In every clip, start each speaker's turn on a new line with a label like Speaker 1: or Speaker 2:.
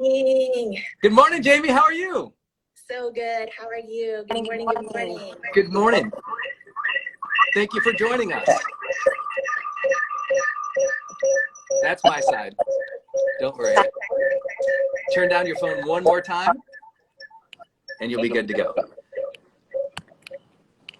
Speaker 1: Morning.
Speaker 2: Good morning, Jamie. How are you?
Speaker 1: So good. How are you? Good morning. Good morning.
Speaker 2: Good morning. Thank you for joining us. That's my side. Don't worry. Turn down your phone one more time, and you'll be good to go.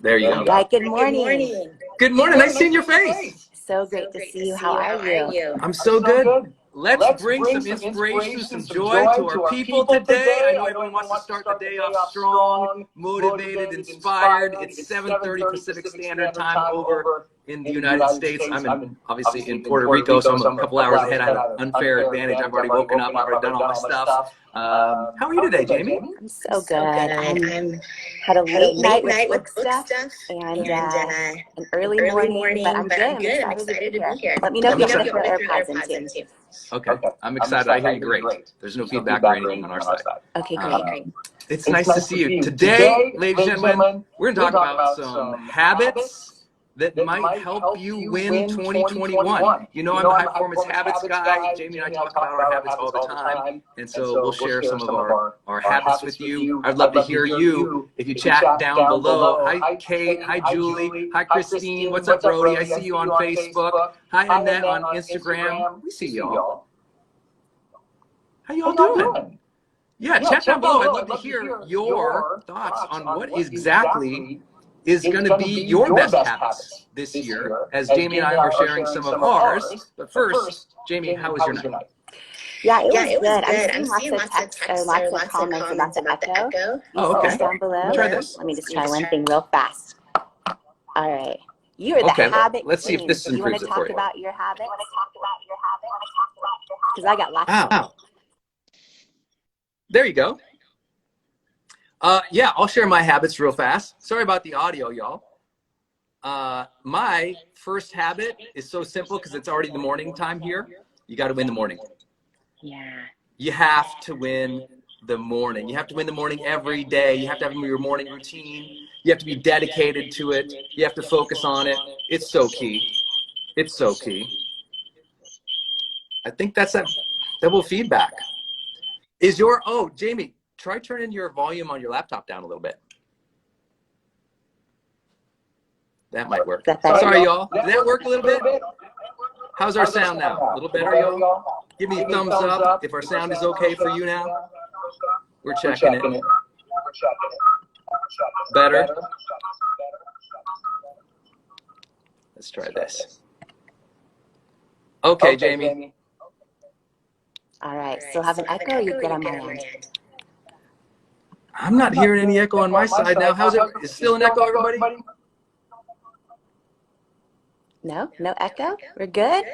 Speaker 2: There you go.
Speaker 3: Right, good morning.
Speaker 2: Good morning. Nice seeing your face.
Speaker 3: So great to see you. How are you?
Speaker 2: I'm so good. Let's bring some inspiration, some joy to our people today. I know everyone wants to start the day off strong, motivated, inspired. It's 7:30 Pacific Standard Time over in the United States. I'm obviously in Puerto Rico, so I'm a couple hours ahead. I have an unfair advantage. I've already woken up. I've already done all my stuff. How are you today, Jamie?
Speaker 3: I'm so good. I had a late night with book stuff and an early morning, but I'm good. I'm excited to be here. Let me know if you want to throw AirPods in too.
Speaker 2: Okay, I'm excited. I hear you great. There's no feedback or anything on our side.
Speaker 3: Okay, great.
Speaker 2: It's nice to see you. Today, ladies and gentlemen, we're going to talk about some habits that might help you win 2021. You know, I'm a high performance habits guy. Jamie and I talk about our habits all the time. And so we'll share some of our habits with you. I'd love to hear you if you chat down below. Hi, Kate. Hi, Julie. Hi, Christine. What's up, Brody? I see you on Facebook. Hi, Annette on Instagram. We see y'all. How y'all doing? Yeah, chat down below. I'd love to hear your thoughts on what exactly is going to be your best habits this year, as Jamie and I are sharing some of ours. But first, Jamie, how was your night?
Speaker 3: Yeah, it was good. I'm seeing lots of texts or lots of comments about the echo.
Speaker 2: Oh, okay.
Speaker 3: Down below.
Speaker 2: Try this.
Speaker 3: Let me just try one thing real fast. All right. You are the habit
Speaker 2: let's see if this improves it for you.
Speaker 3: You want to talk about your habits? Because I got lots of them.
Speaker 2: There you go. Yeah, I'll share my habits real fast. Sorry about the audio, y'all. My first habit is so simple because it's already the morning time here. You got to win the morning.
Speaker 3: Yeah.
Speaker 2: You have to win the morning. You have to win the morning every day. You have to have your morning routine. You have to be dedicated to it. You have to focus on it. It's so key. It's so key. I think that's that double feedback. Jamie, try turning your volume on your laptop down a little bit. That might work. Sorry, y'all. Did that work a little bit? How's our sound now? A little better, y'all? Give me a thumbs up if our sound is okay for you now. We're checking it. Better? Let's try this. Okay, Jamie.
Speaker 3: All right. Still have an echo or you good on my end?
Speaker 2: I'm not hearing any echo on my side now. How's it? Is still an echo, everybody?
Speaker 3: No echo? We're good?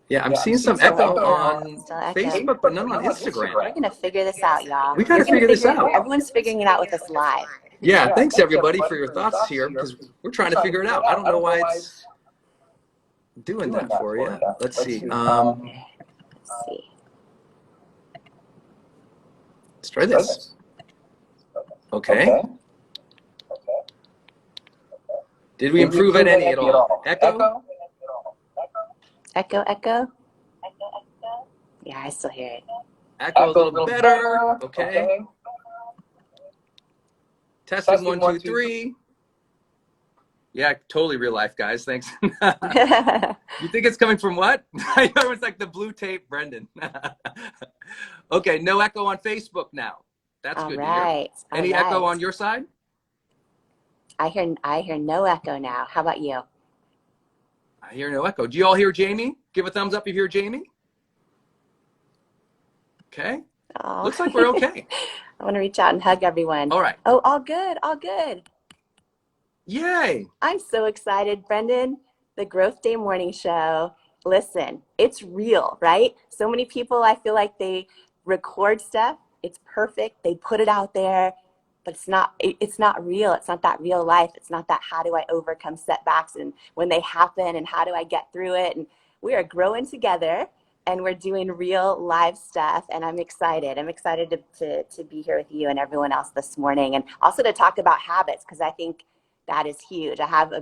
Speaker 2: Yeah, I'm seeing some echo on Facebook, but none on Instagram.
Speaker 3: We're going to figure this out, y'all.
Speaker 2: We got to figure this out.
Speaker 3: Everyone's figuring it out with us live.
Speaker 2: Yeah, thanks everybody for your thoughts here, because we're trying to figure it out. I don't know why it's doing that for you. Let's see. Let's try this. Okay. Did we improve at any at all? Echo?
Speaker 3: Echo? Yeah, I still hear it.
Speaker 2: Echo a little better. Okay. Testing 1, 2, 3. Yeah, totally real life, guys. Thanks. You think it's coming from what? I know it's like the blue tape, Brendon. Okay, no echo on Facebook now. That's good to hear. Any echo on your side?
Speaker 3: I hear no echo now. How about you?
Speaker 2: I hear no echo. Do you all hear Jamie? Give a thumbs up if you hear Jamie. Okay.
Speaker 3: Aww.
Speaker 2: Looks like we're okay.
Speaker 3: I want to reach out and hug everyone.
Speaker 2: All right.
Speaker 3: Oh, all good. All good.
Speaker 2: Yay.
Speaker 3: I'm so excited, Brendon. The Growth Day Morning Show. Listen, it's real, right? So many people, I feel like they record stuff. It's perfect. They put it out there, but it's not real. It's not that real life. It's not that how do I overcome setbacks and when they happen and how do I get through it? And we are growing together and we're doing real live stuff. And I'm excited. I'm excited to be here with you and everyone else this morning. And also to talk about habits, because I think that is huge. I have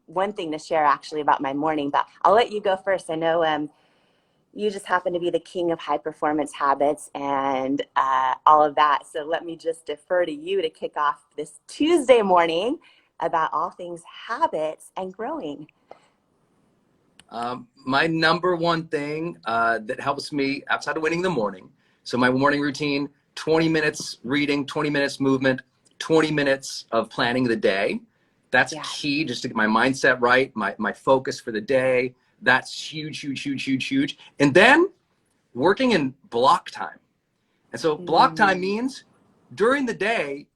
Speaker 3: one thing to share actually about my morning, but I'll let you go first. I know you just happen to be the king of high performance habits and all of that. So let me just defer to you to kick off this Tuesday morning about all things habits and growing.
Speaker 2: My number one thing that helps me outside of winning in the morning. So my morning routine, 20 minutes reading, 20 minutes movement, 20 minutes of planning the day. That's key just to get my mindset right, my focus for the day. That's huge, huge, huge, huge, huge. And then working in block time. And so block time means during the day,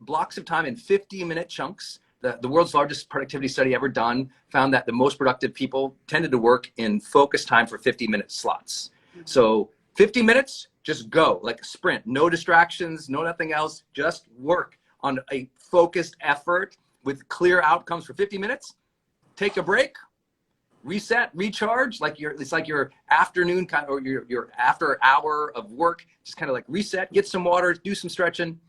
Speaker 2: blocks of time in 50-minute chunks. The world's largest productivity study ever done found that the most productive people tended to work in focus time for 50-minute slots. So 50 minutes, just go, like a sprint, no distractions, no nothing else, just work on a focused effort with clear outcomes for 50 minutes. Take a break, reset, recharge, it's like your afternoon kind of, or your after hour of work, just kind of like reset, get some water, do some stretching,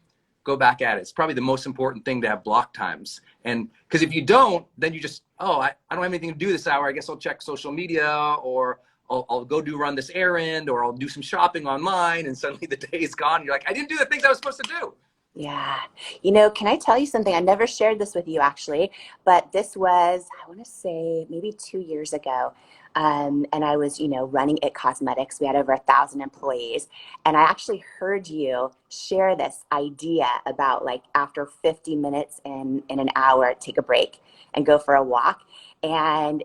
Speaker 2: go back at it. It's probably the most important thing to have block times. And because if you don't, then you just, I don't have anything to do this hour. I guess I'll check social media, or I'll go run this errand, or I'll do some shopping online, and suddenly the day is gone. You're like, I didn't do the things I was supposed to do.
Speaker 3: Yeah. Can I tell you something? I never shared this with you actually, but this was, I want to say maybe 2 years ago. And I was, running It Cosmetics. We had over 1,000 employees. And I actually heard you share this idea about like after 50 minutes in an hour, take a break and go for a walk. And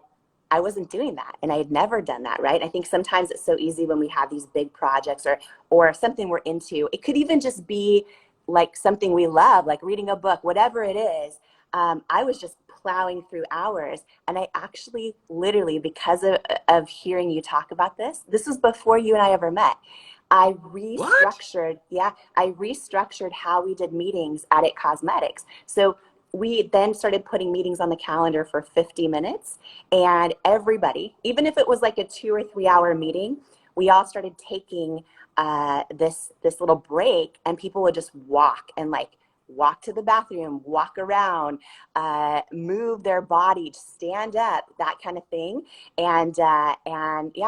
Speaker 3: I wasn't doing that. And I had never done that, right? I think sometimes it's so easy when we have these big projects or something we're into. It could even just be like something we love, like reading a book, whatever it is. I was just plowing through hours. And I actually literally, because of hearing you talk about this was before you and I ever met. I restructured how we did meetings at It Cosmetics. So we then started putting meetings on the calendar for 50 minutes, and everybody, even if it was like a 2 or 3 hour meeting, we all started taking this little break, and people would just walk to the bathroom, walk around, move their body, stand up, that kind of thing. And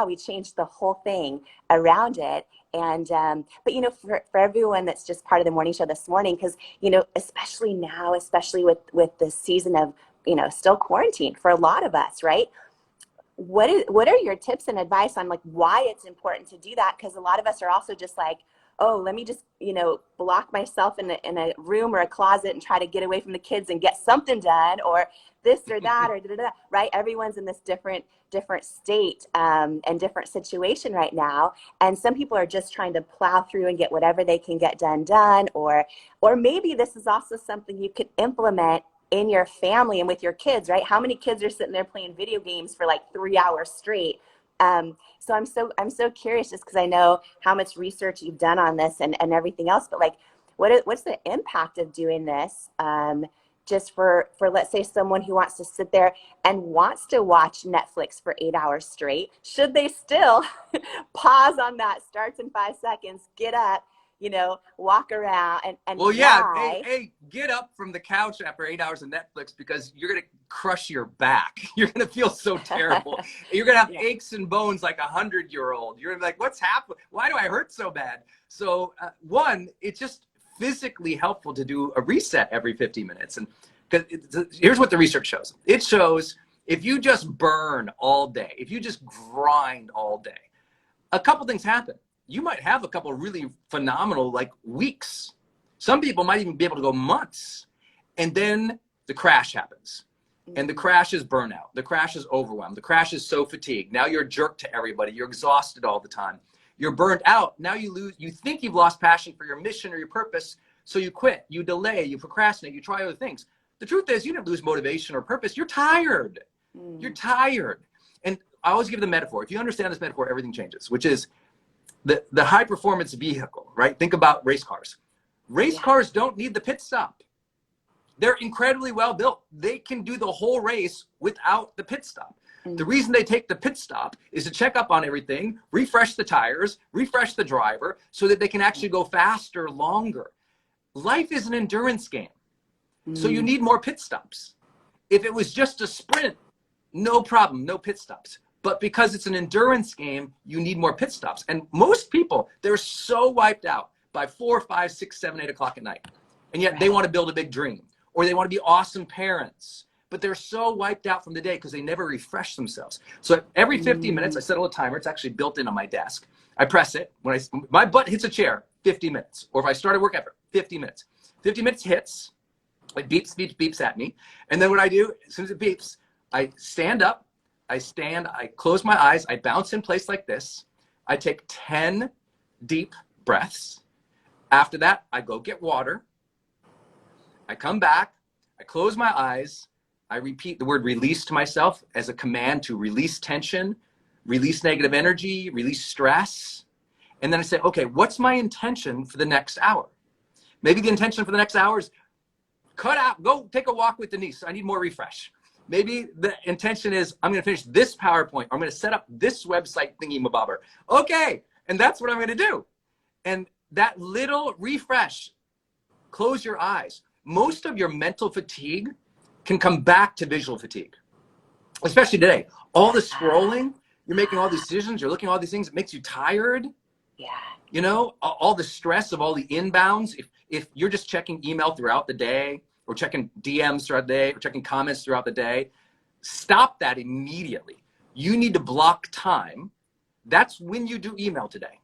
Speaker 3: we changed the whole thing around it. And, but for everyone that's just part of the morning show this morning, because, especially now, especially with the season of, still quarantine for a lot of us, right? What are your tips and advice on like why it's important to do that? Because a lot of us are also just like, oh, let me just, block myself in a room or a closet and try to get away from the kids and get something done, or this or that, or da-da-da, right? Everyone's in this different state and different situation right now. And some people are just trying to plow through and get whatever they can get done. Or maybe this is also something you could implement in your family and with your kids, right? How many kids are sitting there playing video games for like 3 hours straight? So I'm so curious, just because I know how much research you've done on this and everything else, but like, what's the impact of doing this? Just for let's say someone who wants to sit there and wants to watch Netflix for 8 hours straight, should they still pause on that, starts in 5 seconds, get up, walk around and
Speaker 2: well, yeah,
Speaker 3: why?
Speaker 2: hey, get up from the couch after 8 hours of Netflix, because you're going to crush your back. You're going to feel so terrible. You're going to have aches and bones like a 100-year-old. You're going to be like, what's happening? Why do I hurt so bad? So one, it's just physically helpful to do a reset every 50 minutes. And here's what the research shows. It shows if you just burn all day, if you just grind all day, a couple things happen. You might have a couple really phenomenal like weeks. Some people might even be able to go months. And then the crash happens. And the crash is burnout. The crash is overwhelmed. The crash is so fatigued. Now you're a jerk to everybody. You're exhausted all the time. You're burnt out. Now you think you've lost passion for your mission or your purpose. So you quit, you delay, you procrastinate, you try other things. The truth is you didn't lose motivation or purpose. You're tired. You're tired. And I always give the metaphor. If you understand this metaphor, everything changes, which is the high performance vehicle, right? Think about race cars. Race cars don't need the pit stop. They're incredibly well built. They can do the whole race without the pit stop. The reason they take the pit stop is to check up on everything, refresh the tires, refresh the driver, so that they can actually go faster, longer. Life is an endurance game. So you need more pit stops. If it was just a sprint, no problem, no pit stops. But because it's an endurance game, you need more pit stops. And most people, they're so wiped out by 4, 5, 6, 7, 8 o'clock at night. And yet they want to build a big dream, or they want to be awesome parents, but they're so wiped out from the day because they never refresh themselves. So every 15 minutes, I set a timer. It's actually built in on my desk. I press it. When my butt hits a chair, 50 minutes. Or if I start a work effort, 50 minutes. 50 minutes hits. It beeps, beeps, beeps at me. And then what I do, as soon as it beeps, I stand up. I close my eyes. I bounce in place like this. I take 10 deep breaths. After that, I go get water. I come back. I close my eyes. I repeat the word release to myself as a command to release tension, release negative energy, release stress. And then I say, okay, what's my intention for the next hour? Maybe the intention for the next hour is cut out, go take a walk with Denise. I need more refresh. Maybe the intention is I'm going to finish this PowerPoint. I'm going to set up this website thingy-mabobber. Okay, and that's what I'm going to do. And that little refresh, close your eyes. Most of your mental fatigue can come back to visual fatigue, especially today. All the scrolling, you're making all these decisions, you're looking at all these things, it makes you tired.
Speaker 3: Yeah.
Speaker 2: You know, all the stress of all the inbounds. If you're just checking email throughout the day, or checking DMs throughout the day, or checking comments throughout the day, stop that immediately. You need to block time. That's when you do email today.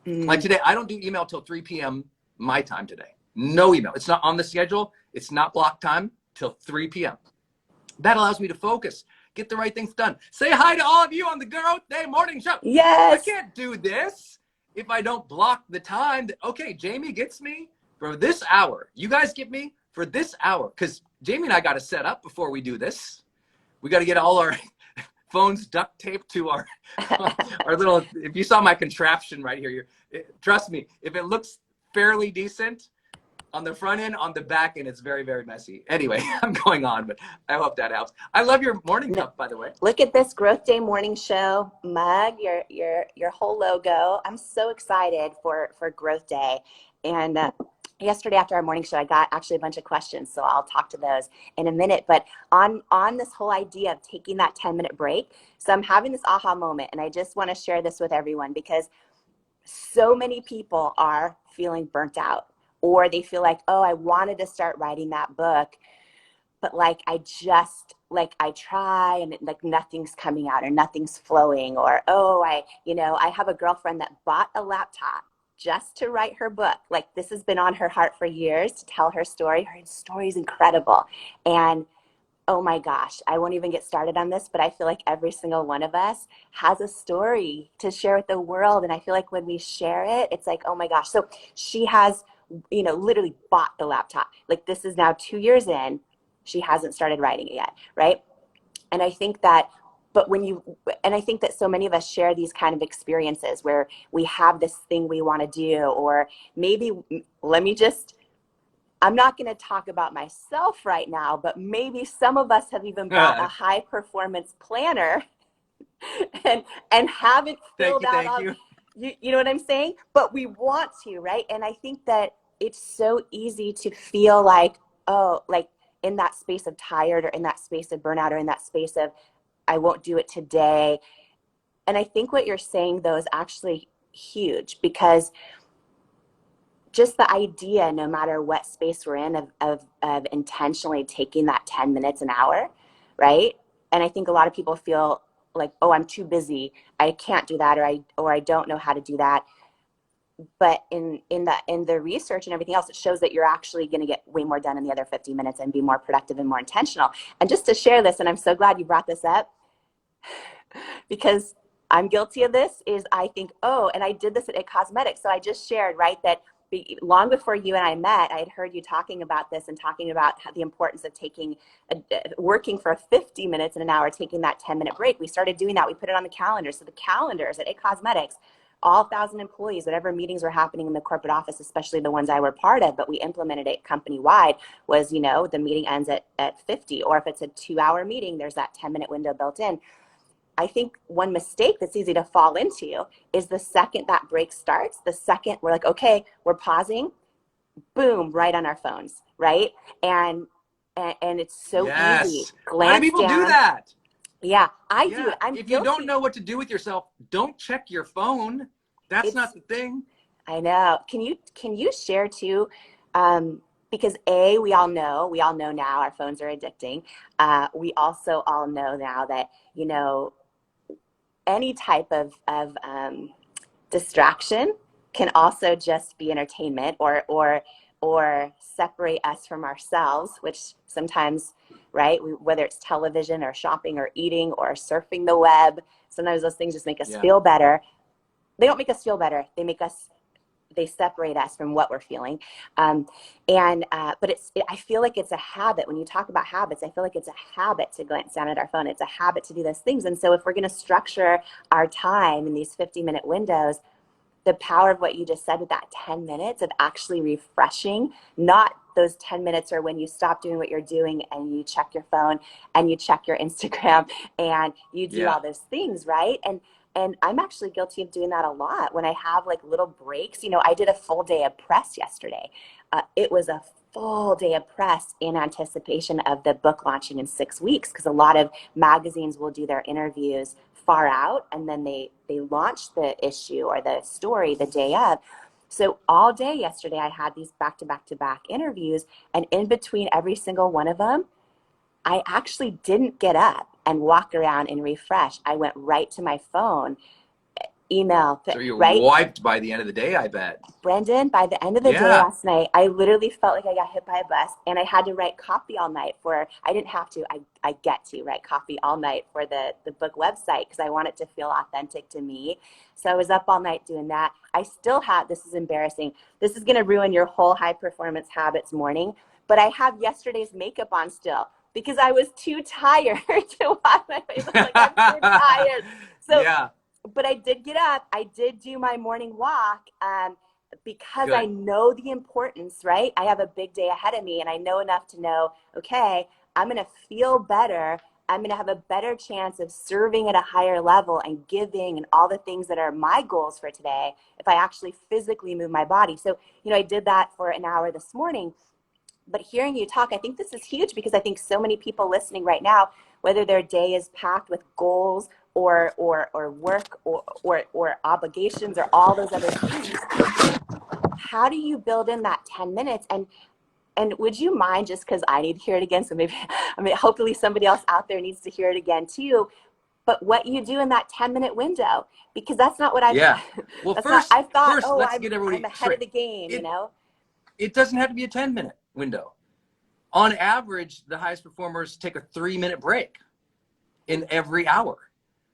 Speaker 2: Like today, I don't do email till 3 p.m. my time today. No email. It's not on the schedule. It's not block time till 3 p.m. That allows me to focus, get the right things done. Say hi to all of you on the Growth Day Morning Show.
Speaker 3: Yes.
Speaker 2: I can't do this if I don't block the time that, okay, Jamie gets me for this hour. You guys get me for this hour. Because Jamie and I got to set up before we do this. We got to get all our phones duct taped to our little, if you saw my contraption right here, trust me, if it looks fairly decent, on the front end, on the back end, it's very, very messy. Anyway, I'm going on, but I hope that helps. I love your morning cup, by the way.
Speaker 3: Look at this Growth Day Morning Show mug, your whole logo. I'm so excited for Growth Day. And yesterday after our morning show, I got actually a bunch of questions, so I'll talk to those in a minute. But on this whole idea of taking that 10-minute break, so I'm having this aha moment, and I just want to share this with everyone because so many people are feeling burnt out. Or they feel like, oh, I wanted to start writing that book, but like I try and like nothing's coming out or nothing's flowing. Or, oh, I have a girlfriend that bought a laptop just to write her book. Like this has been on her heart for years to tell her story. Her story is incredible. And oh my gosh, I won't even get started on this, but I feel like every single one of us has a story to share with the world. And I feel like when we share it, it's like, oh my gosh. So she has, literally bought the laptop. Like this is now 2 years in, she hasn't started writing it yet, right? And I think that, I think that so many of us share these kind of experiences where we have this thing we want to do, or maybe, I'm not going to talk about myself right now, but maybe some of us have even bought a high performance planner and haven't filled out all. You know what I'm saying? But we want to, right? And I think that it's so easy to feel like, oh, like in that space of tired or in that space of burnout or in that space of, I won't do it today. And I think what you're saying though is actually huge, because just the idea, no matter what space we're in, of intentionally taking that 10 minutes, an hour, right? And I think a lot of people feel like, oh, I'm too busy, I can't do that, or I don't know how to do that. But in the research and everything else, it shows that you're actually going to get way more done in the other 50 minutes and be more productive and more intentional. And just to share this, and I'm so glad you brought this up, because I'm guilty of this, is I think, oh, and I did this at It Cosmetics. So I just shared, right, that long before you and I met, I had heard you talking about this and talking about the importance of working for 50 minutes and an hour, taking that 10-minute break. We started doing that. We put it on the calendar. So the calendars at It Cosmetics, all 1,000 employees, whatever meetings were happening in the corporate office, especially the ones I were part of, but we implemented it company-wide, was, the meeting ends at 50. Or if it's a 2-hour meeting, there's that 10-minute window built in. I think one mistake that's easy to fall into is the second that break starts, the second we're like, okay, we're pausing, boom, right on our phones, right? And it's so easy.
Speaker 2: Glance How do people
Speaker 3: down.
Speaker 2: Do that?
Speaker 3: Yeah, I do
Speaker 2: Yeah.
Speaker 3: it. I'm
Speaker 2: If you
Speaker 3: guilty.
Speaker 2: don't know what to do with yourself, don't check your phone. That's not the thing.
Speaker 3: I know. Can you share too? Because we all know now our phones are addicting. We also all know now that, you know, any type of distraction can also just be entertainment or separate us from ourselves, which sometimes, right, whether it's television or shopping or eating or surfing the web, sometimes those things just make us feel better. They don't make us feel better. They separate us from what we're feeling. But I feel like it's a habit. When you talk about habits, I feel like it's a habit to glance down at our phone. It's a habit to do those things. And so if we're going to structure our time in these 50-minute windows, the power of what you just said with that 10 minutes of actually refreshing, not those 10 minutes or when you stop doing what you're doing and you check your phone and you check your Instagram and you do all those things, right? And I'm actually guilty of doing that a lot when I have like little breaks. You know, I did a full day of press yesterday. It was a full day of press in anticipation of the book launching in 6 weeks, because a lot of magazines will do their interviews far out and then they launch the issue or the story the day of. So all day yesterday I had these back to back to back interviews, and in between every single one of them I actually didn't get up and walk around and refresh. I went right to my phone, email,
Speaker 2: So you're
Speaker 3: right?
Speaker 2: wiped by the end of the day, I bet.
Speaker 3: Brendon, by the end of the day last night, I literally felt like I got hit by a bus, and I had to write copy all night I didn't have to, I get to write copy all night for the book website because I want it to feel authentic to me. So I was up all night doing that. I still have, this is embarrassing, this is going to ruin your whole high performance habits morning, but I have yesterday's makeup on still because I was too tired to wash my face. I'm like, I'm too tired. So but I did get up. I did do my morning walk because I know the importance, right? I have a big day ahead of me, and I know enough to know, okay, I'm going to feel better. I'm going to have a better chance of serving at a higher level and giving and all the things that are my goals for today if I actually physically move my body. So, you know, I did that for an hour this morning. But hearing you talk, I think this is huge because I think so many people listening right now, whether their day is packed with goals or work or obligations or all those other things, how do you build in that 10 minutes? And would you mind, just because I need to hear it again, so maybe, I mean, hopefully somebody else out there needs to hear it again too, but what you do in that 10-minute window, because that's not what I've,
Speaker 2: well, I thought, oh,
Speaker 3: I'm ahead of the game, you know?
Speaker 2: It doesn't have to be a 10-minute window. On average, the highest performers take a 3-minute break in every hour.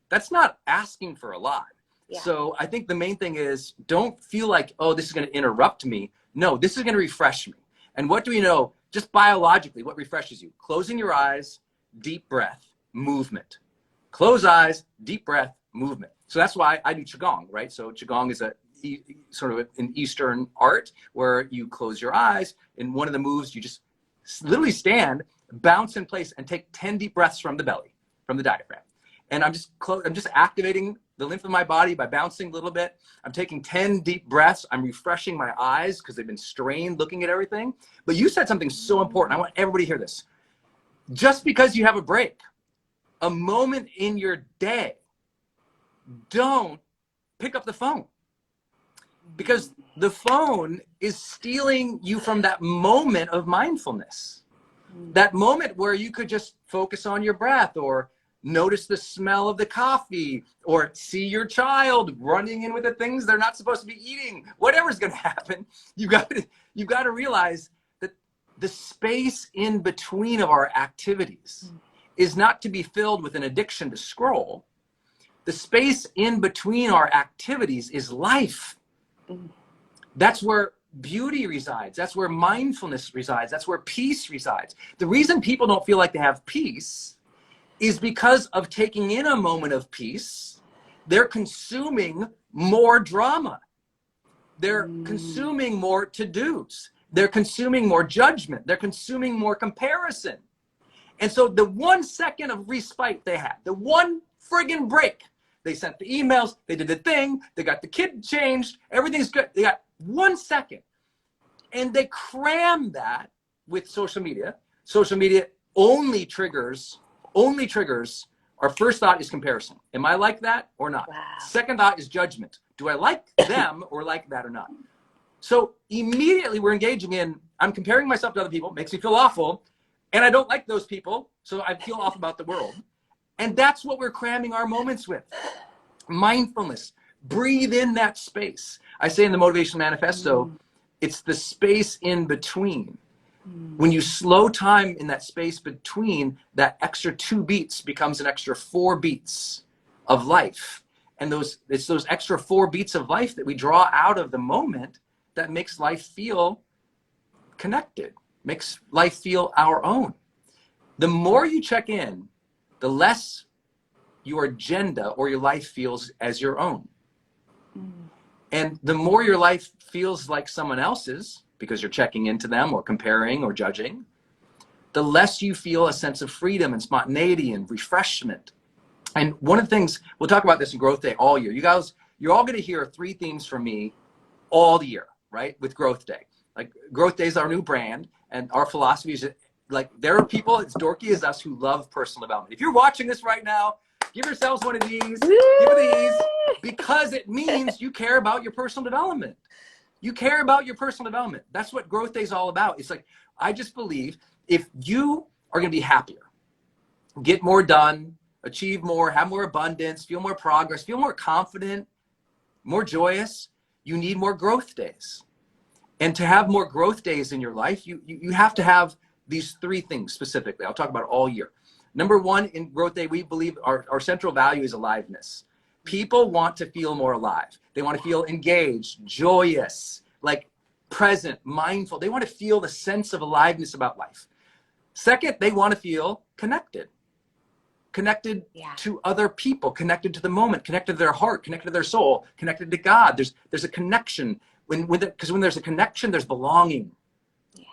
Speaker 2: That's not asking for a lot. So I think the main thing is, don't feel like, oh, this is going to interrupt me. No, this is going to refresh me. And what do we know? Just biologically, what refreshes you? Closing your eyes, deep breath, movement. Close eyes, deep breath, movement. So that's why I do Qigong, right? So Qigong is sort of an Eastern art where you close your eyes. In one of the moves, you just literally stand, bounce in place, and take 10 deep breaths from the belly, from the diaphragm. And I'm just activating the lymph of my body by bouncing a little bit. I'm taking 10 deep breaths. I'm refreshing my eyes because they've been strained looking at everything. But you said something so important. I want everybody to hear this. Just because you have a break, a moment in your day, don't pick up the phone. Because the phone is stealing you from that moment of mindfulness. That moment where you could just focus on your breath, or notice the smell of the coffee, or see your child running in with the things they're not supposed to be eating. Whatever's going to happen, you've got to realize that the space in between of our activities is not to be filled with an addiction to scroll. The space in between our activities is life. That's where beauty resides. That's where mindfulness resides. That's where peace resides. The reason people don't feel like they have peace is because of taking in a moment of peace. They're consuming more drama. They're consuming more to-dos. They're consuming more judgment. They're consuming more comparison. And so the 1 second of respite they had, the one friggin' break, they sent the emails, they did the thing, they got the kid changed, everything's good. They got 1 second. And they cram that with social media. Social media only triggers Our first thought is comparison. Am I like that or not?
Speaker 3: Wow.
Speaker 2: Second thought is judgment. Do I like them or like that or not? So immediately we're engaging in, I'm comparing myself to other people, makes me feel awful, and I don't like those people, so I feel awful about the world. And that's what we're cramming our moments with. Mindfulness. Breathe in that space. I say in the Motivation Manifesto, it's the space in between. When you slow time in that space between, that extra 2 beats becomes an extra 4 beats of life. And it's those extra 4 beats of life that we draw out of the moment that makes life feel connected, makes life feel our own. The more you check in, the less your agenda or your life feels as your own. And the more your life feels like someone else's, because you're checking into them or comparing or judging, the less you feel a sense of freedom and spontaneity and refreshment. And one of the things, we'll talk about this in Growth Day all year. You guys, you're all going to hear 3 themes from me all the year, right? With Growth Day. Like, Growth Day is our new brand, and our philosophy is, like, there are people as dorky as us who love personal development. If you're watching this right now, give yourselves one of these, give it these, because it means you care about your personal development. You care about your personal development. That's what Growth Day is all about. It's like, I just believe if you are going to be happier, get more done, achieve more, have more abundance, feel more progress, feel more confident, more joyous, you need more growth days. And to have more growth days in your life, you have to have these 3 things specifically. I'll talk about it all year. Number 1, in Growth Day, we believe our central value is aliveness. People want to feel more alive. They want to feel engaged, joyous, like present, mindful. They want to feel the sense of aliveness about life. Second, they want to feel connected to other people, connected to the moment, connected to their heart, connected to their soul, connected to God. There's a connection. Because when there's a connection, there's belonging. Yeah.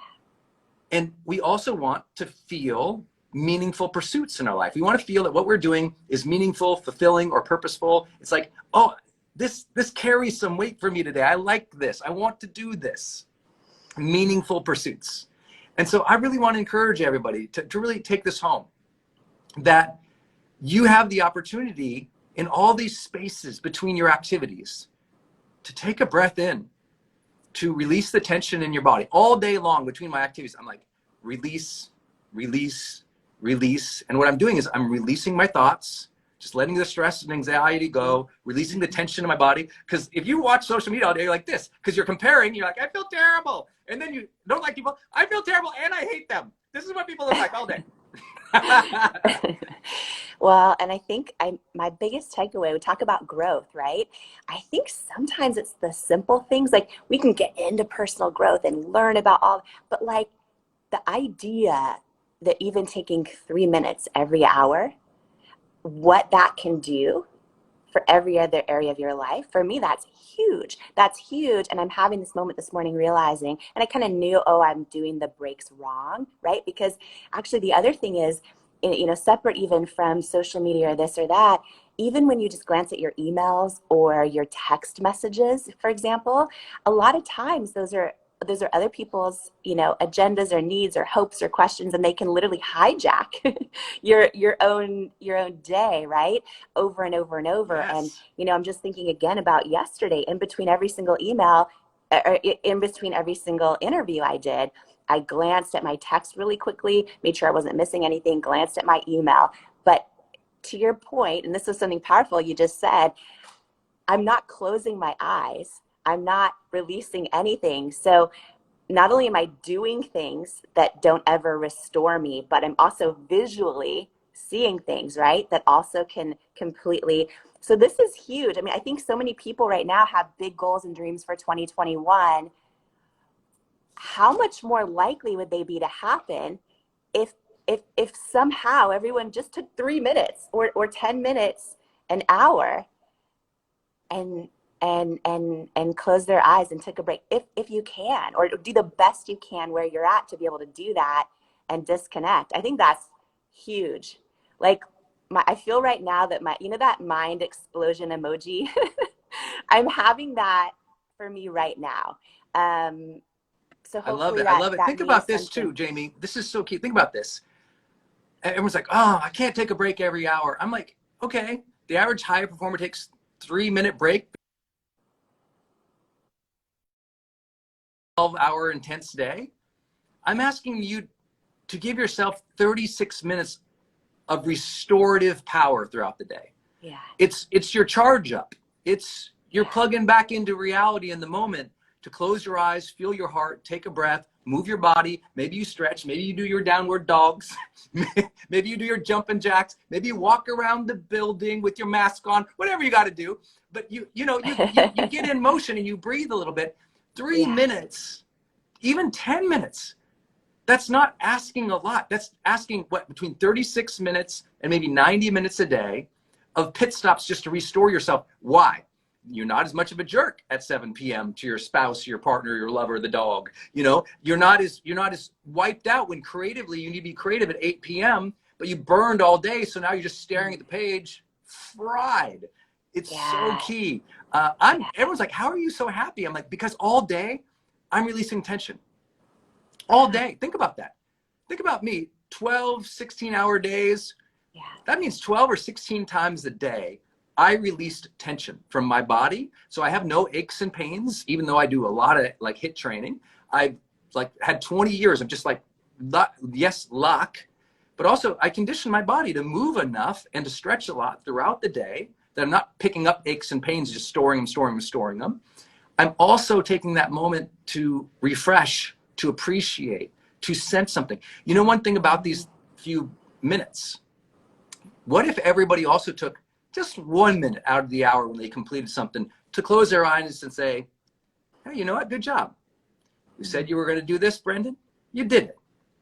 Speaker 2: And we also want to feel meaningful pursuits in our life. We want to feel that what we're doing is meaningful, fulfilling, or purposeful. It's like, oh, this carries some weight for me today. I like this. I want to do this. Meaningful pursuits. And so I really want to encourage everybody to really take this home, that you have the opportunity in all these spaces between your activities to take a breath in, to release the tension in your body. All day long between my activities, I'm like, release, release, release. And what I'm doing is I'm releasing my thoughts, just letting the stress and anxiety go, releasing the tension in my body. Because if you watch social media all day, you're like this, because you're comparing, you're like, I feel terrible. And then you don't like people, I feel terrible and I hate them. This is what people look like all day.
Speaker 3: Well, and I think my biggest takeaway, we talk about growth, right? I think sometimes it's the simple things, like we can get into personal growth and learn about all, but like the idea that even taking 3 minutes every hour, what that can do for every other area of your life, for me, that's huge. That's huge. And I'm having this moment this morning realizing, and I kind of knew, oh, I'm doing the breaks wrong, right? Because actually the other thing is, separate even from social media or this or that, even when you just glance at your emails or your text messages, for example, a lot of times those are other people's, agendas or needs or hopes or questions, and they can literally hijack your own day, right? Over and over and over. Yes. And, I'm just thinking again about yesterday, in between every single email, or in between every single interview I did, I glanced at my text really quickly, made sure I wasn't missing anything, glanced at my email. But to your point, and this was something powerful you just said, I'm not closing my eyes. I'm not releasing anything. So not only am I doing things that don't ever restore me, but I'm also visually seeing things, right, that also can completely. So this is huge. I mean, I think so many people right now have big goals and dreams for 2021. How much more likely would they be to happen if somehow everyone just took 3 minutes or 10 minutes, an hour, and close their eyes and took a break, if you can, or do the best you can where you're at to be able to do that and disconnect. I think that's huge. Like I feel right now that that mind explosion emoji, I'm having that for me right now. So
Speaker 2: I love it. I love it. Think about this too, Jamie. This is so key. Think about this. everyone's like, oh, I can't take a break every hour. I'm like, okay, the average high performer takes 3-minute break, 12-hour intense day. I'm asking you to give yourself 36 minutes of restorative power throughout the day.
Speaker 3: Yeah.
Speaker 2: It's your charge up. You're plugging back into reality in the moment to close your eyes, feel your heart, take a breath, move your body. Maybe you stretch. Maybe you do your downward dogs. Maybe you do your jumping jacks. Maybe you walk around the building with your mask on, whatever you got to do. But you get in motion and you breathe a little bit. 3 minutes, even 10 minutes. That's not asking a lot. That's asking between 36 minutes and maybe 90 minutes a day of pit stops just to restore yourself. Why? You're not as much of a jerk at 7 p.m. to your spouse, your partner, your lover, the dog. You're not as wiped out when creatively you need to be creative at 8 p.m., but you burned all day. So now you're just staring at the page, fried. It's so key. Everyone's like, how are you so happy? I'm like, because all day I'm releasing tension. All day. Think about that. Think about me, 12, 16-hour days.
Speaker 3: Yeah.
Speaker 2: That means 12 or 16 times a day, I released tension from my body. So I have no aches and pains, even though I do a lot of like HIIT training. I've had 20 years of just lock. But also I conditioned my body to move enough and to stretch a lot throughout the day that I'm not picking up aches and pains, just storing them. I'm also taking that moment to refresh, to appreciate, to sense something. One thing about these few minutes, what if everybody also took just 1 minute out of the hour when they completed something to close their eyes and say, hey, you know what? Good job. You said you were going to do this, Brendon. You did it.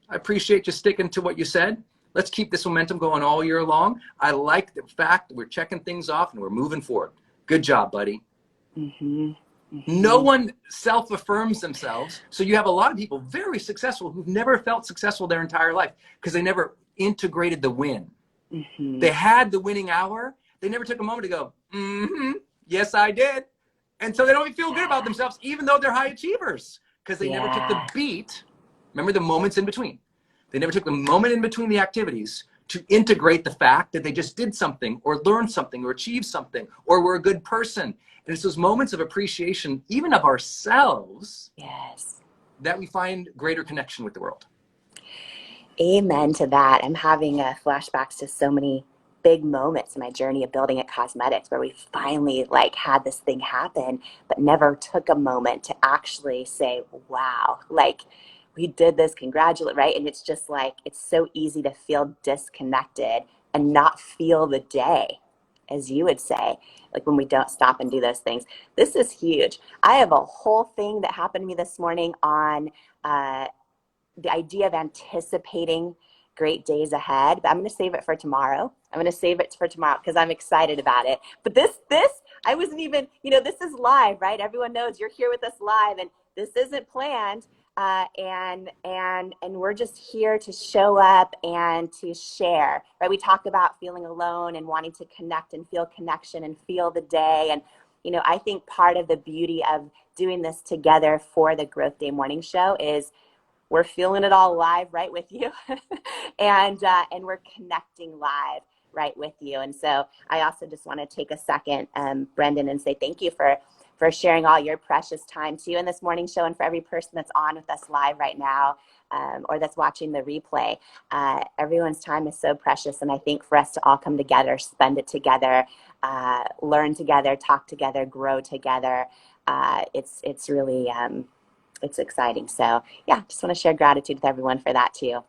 Speaker 2: I appreciate you sticking to what you said. Let's keep this momentum going all year long. I like the fact that we're checking things off and we're moving forward. Good job, buddy.
Speaker 3: Mm-hmm.
Speaker 2: No one self-affirms themselves. So you have a lot of people very successful who've never felt successful their entire life because they never integrated the win.
Speaker 3: Mm-hmm.
Speaker 2: They had the winning hour. They never took a moment to go, yes, I did. And so they don't feel good about themselves, even though they're high achievers, because they never took the beat. Remember the moments in between. They never took the moment in between the activities to integrate the fact that they just did something or learned something or achieved something or were a good person. And it's those moments of appreciation, even of ourselves, that we find greater connection with the world.
Speaker 3: Amen to that. I'm having flashbacks to so many big moments in my journey of building at Cosmetics where we finally had this thing happen, but never took a moment to actually say, wow, we did this, congratulate, right? And it's just it's so easy to feel disconnected and not feel the day, as you would say, when we don't stop and do those things. This is huge. I have a whole thing that happened to me this morning on the idea of anticipating great days ahead, but I'm going to save it for tomorrow. Because I'm excited about it. But this, I wasn't even, this is live, right? Everyone knows you're here with us live, and this isn't planned. And we're just here to show up and to share, right? We talk about feeling alone and wanting to connect and feel connection and feel the day. And, I think part of the beauty of doing this together for the Growth Day Morning Show is we're feeling it all live right with you and we're connecting live right with you. And so I also just want to take a second, Brendon, and say thank you for sharing all your precious time too in this morning show, and for every person that's on with us live right now or that's watching the replay. Everyone's time is so precious, and I think for us to all come together, spend it together, learn together, talk together, grow together, it's really it's exciting. So yeah, just want to share gratitude with everyone for that too.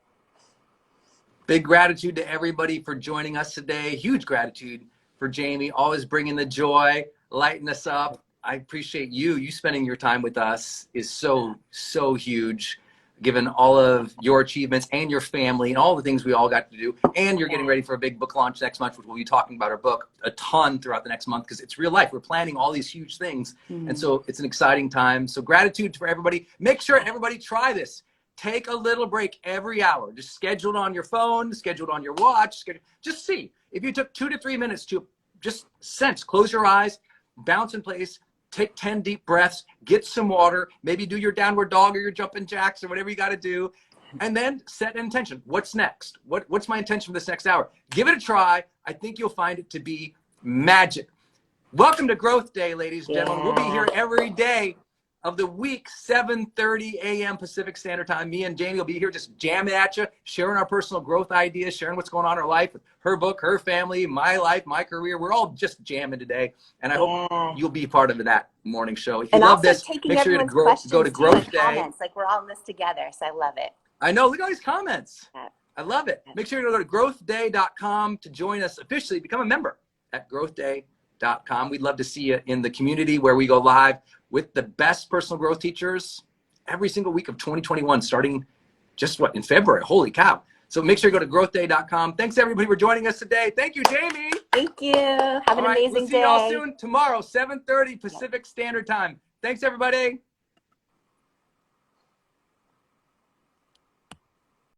Speaker 2: Big gratitude to everybody for joining us today. Huge gratitude for Jamie, always bringing the joy, lighting us up. I appreciate you spending your time with us is so huge, given all of your achievements and your family and all the things we all got to do. And you're getting ready for a big book launch next month, which we'll be talking about our book a ton throughout the next month, because it's real life. We're planning all these huge things. And so it's an exciting time. So gratitude for everybody. Make sure everybody try this. Take a little break every hour. Just schedule it on your phone, schedule it on your watch. Just see. If you took 2 to 3 minutes to just sense, close your eyes, bounce in place, take 10 deep breaths, get some water, maybe do your downward dog or your jumping jacks or whatever you got to do. And then set an intention. What's next? What's my intention for this next hour? Give it a try. I think you'll find it to be magic. Welcome to Growth Day, ladies and gentlemen. We'll be here every day of the week, 7:30 a.m. Pacific Standard Time. Me and Jamie will be here just jamming at you, sharing our personal growth ideas, sharing what's going on in our life, her book, her family, my life, my career. We're all just jamming today. And I hope you'll be part of that morning show. If you love this, make sure you go to Growth Day.
Speaker 3: Comments. Like, we're all in this together, so I love it.
Speaker 2: I know. Look at all these comments. I love it. Make sure you go to growthday.com to join us officially. Become a member at growthday.com. We'd love to see you in the community where we go live with the best personal growth teachers every single week of 2021, starting just in February. Holy cow. So make sure you go to growthday.com. Thanks everybody for joining us today. Thank you, Jamie.
Speaker 3: Thank you. Have an amazing day.
Speaker 2: We'll see you all soon tomorrow, 7:30 Pacific Standard Time. Thanks everybody.